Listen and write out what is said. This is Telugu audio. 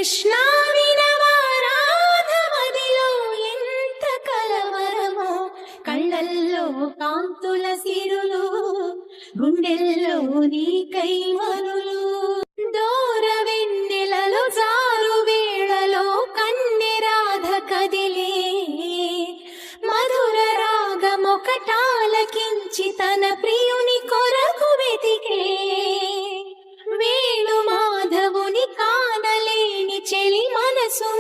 కృష్ణ వినవారాధమదిలో ఎంత కలవరమో, కళ్ళల్లో కాంతుల సిరులు, గుండెల్లో నీకై మరులు. దూర వెన్నెలలో జారు వేళలో కన్నెరాధ కదిలే, మధుర రాగమొకటాలకించి తన ప్రియుని కొరకు వెతికే. వేణు మాధవుని కానలేని చెలి మనసు